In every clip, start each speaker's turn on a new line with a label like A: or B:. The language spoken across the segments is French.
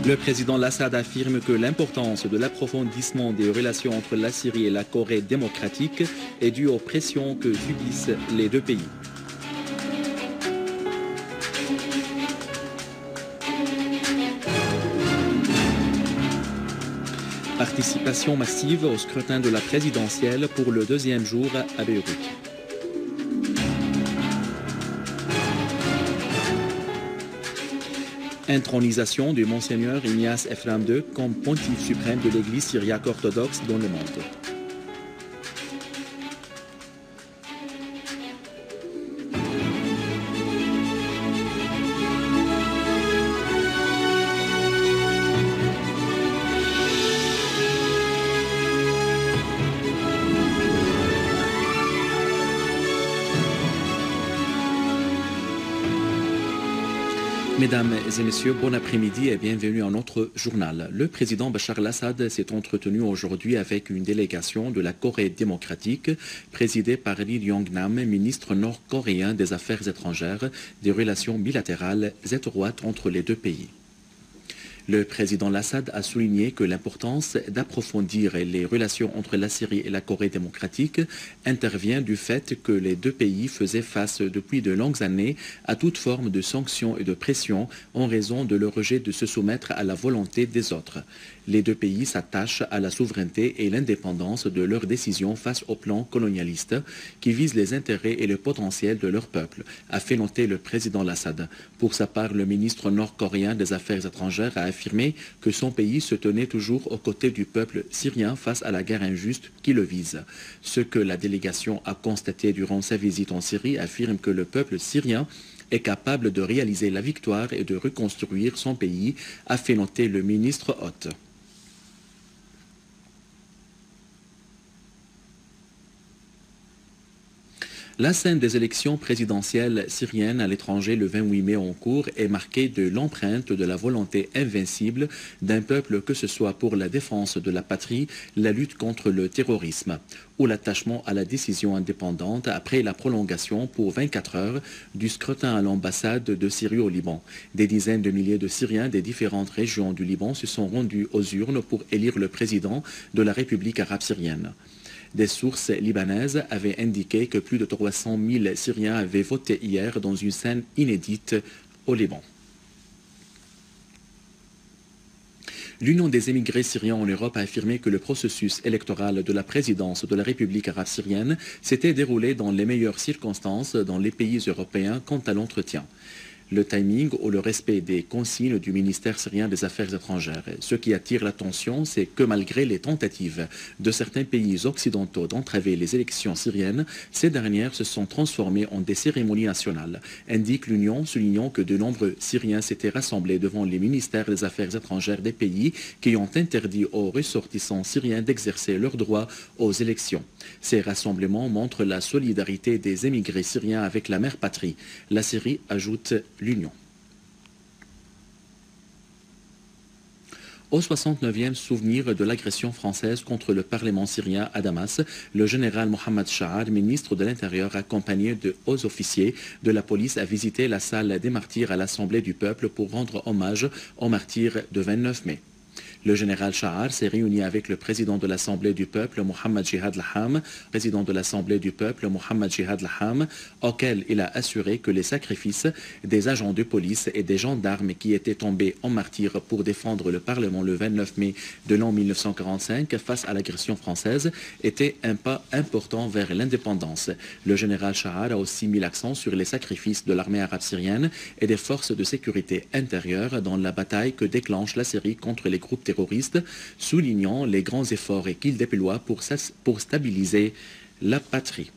A: Le président Assad affirme que l'importance de l'approfondissement des relations entre la Syrie et la Corée démocratique est due aux pressions que subissent les deux pays. Participation massive au scrutin de la présidentielle pour le deuxième jour à Beyrouth. Intronisation du Monseigneur Ignace Ephraim II comme pontife suprême de l'Église syriaque orthodoxe dans le monde. Mesdames et messieurs, bon après-midi et bienvenue à notre journal. Le président Bachar el-Assad s'est entretenu aujourd'hui avec une délégation de la Corée démocratique présidée par Lee Yong-nam, ministre nord-coréen des Affaires étrangères, des relations bilatérales étroites entre les deux pays. Le président Assad a souligné que l'importance d'approfondir les relations entre la Syrie et la Corée démocratique intervient du fait que les deux pays faisaient face depuis de longues années à toute forme de sanctions et de pression en raison de leur rejet de se soumettre à la volonté des autres. Les deux pays s'attachent à la souveraineté et l'indépendance de leurs décisions face au plan colonialiste qui vise les intérêts et le potentiel de leur peuple, a fait noter le président Assad. Pour sa part, le ministre nord-coréen des Affaires étrangères a affirmé que son pays se tenait toujours aux côtés du peuple syrien face à la guerre injuste qui le vise. Ce que la délégation a constaté durant sa visite en Syrie affirme que le peuple syrien est capable de réaliser la victoire et de reconstruire son pays, a fait noter le ministre hôte. La scène des élections présidentielles syriennes à l'étranger le 28 mai en cours est marquée de l'empreinte de la volonté invincible d'un peuple, que ce soit pour la défense de la patrie, la lutte contre le terrorisme ou l'attachement à la décision indépendante après la prolongation pour 24 heures du scrutin à l'ambassade de Syrie au Liban. Des dizaines de milliers de Syriens des différentes régions du Liban se sont rendus aux urnes pour élire le président de la République arabe syrienne. Des sources libanaises avaient indiqué que plus de 300 000 Syriens avaient voté hier dans une scène inédite au Liban. L'Union des émigrés syriens en Europe a affirmé que le processus électoral de la présidence de la République arabe syrienne s'était déroulé dans les meilleures circonstances dans les pays européens quant à l'entretien, le timing ou le respect des consignes du ministère syrien des Affaires étrangères. Ce qui attire l'attention, c'est que malgré les tentatives de certains pays occidentaux d'entraver les élections syriennes, ces dernières se sont transformées en des cérémonies nationales, indique l'Union, soulignant que de nombreux Syriens s'étaient rassemblés devant les ministères des Affaires étrangères des pays qui ont interdit aux ressortissants syriens d'exercer leurs droits aux élections. Ces rassemblements montrent la solidarité des émigrés syriens avec la mère patrie. La Syrie, ajoute l'Union. Au 69e souvenir de l'agression française contre le Parlement syrien à Damas, le général Mohamed Shahar, ministre de l'Intérieur, accompagné de hauts officiers de la police, a visité la salle des martyrs à l'Assemblée du peuple pour rendre hommage aux martyrs de 29 mai. Le général Shahar s'est réuni avec le président de l'Assemblée du peuple, Mohamed Jihad Laham, président de l'Assemblée du peuple, Mohamed Jihad Laham, auquel il a assuré que les sacrifices des agents de police et des gendarmes qui étaient tombés en martyrs pour défendre le Parlement le 29 mai de l'an 1945 face à l'agression française étaient un pas important vers l'indépendance. Le général Shahar a aussi mis l'accent sur les sacrifices de l'armée arabe syrienne et des forces de sécurité intérieure dans la bataille que déclenche la Syrie contre les groupes terroristes, soulignant les grands efforts qu'ils déploient pour stabiliser la patrie.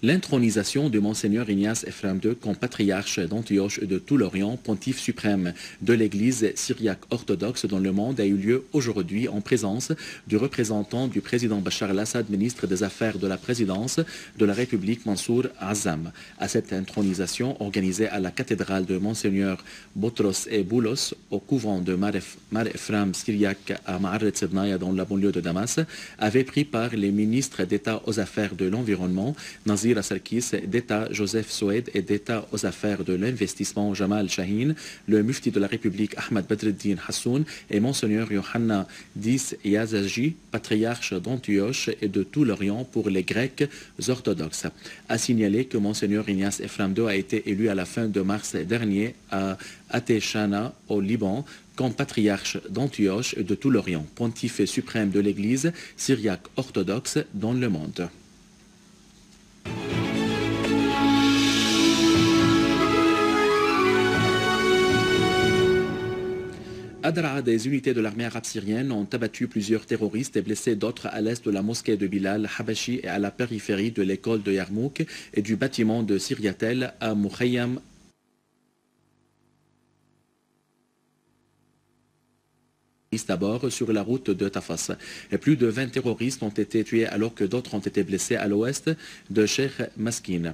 A: L'intronisation de Monseigneur Ignace Ephraim II comme patriarche d'Antioche et de tout l'Orient, pontife suprême de l'Église syriaque orthodoxe dans le monde, a eu lieu aujourd'hui en présence du représentant du président Bachar el-Assad, ministre des Affaires de la présidence de la République Mansour Azzam. À cette intronisation organisée à la cathédrale de Monseigneur Botros et Boulos, au couvent de Mar Ephraim syriaque à Ma'aret Sednaya dans la banlieue de Damas, avaient pris part les ministres d'État aux affaires de l'environnement, Nazif Zira Sarkis, d'État Joseph Soued et d'État aux affaires de l'investissement Jamal Shaheen, le mufti de la République Ahmad Badreddin Hassoun et Monseigneur Yohanna Dis Yazaji, patriarche d'Antioche et de tout l'Orient pour les Grecs orthodoxes. A signaler que Monseigneur Ignace Ephraim II a été élu à la fin de mars dernier à Ateshana au Liban comme patriarche d'Antioche et de tout l'Orient, pontife suprême de l'Église syriaque orthodoxe dans le monde. À Daraa, des unités de l'armée arabe syrienne ont abattu plusieurs terroristes et blessé d'autres à l'est de la mosquée de Bilal Habashi et à la périphérie de l'école de Yarmouk et du bâtiment de Syriatel à Mukhayyam. D'abord sur la route de Tafas. Et plus de 20 terroristes ont été tués alors que d'autres ont été blessés à l'ouest de Sheikh Maskin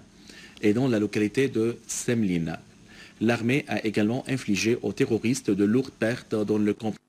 A: et dans la localité de Semlin. L'armée a également infligé aux terroristes de lourdes pertes dans le complexe.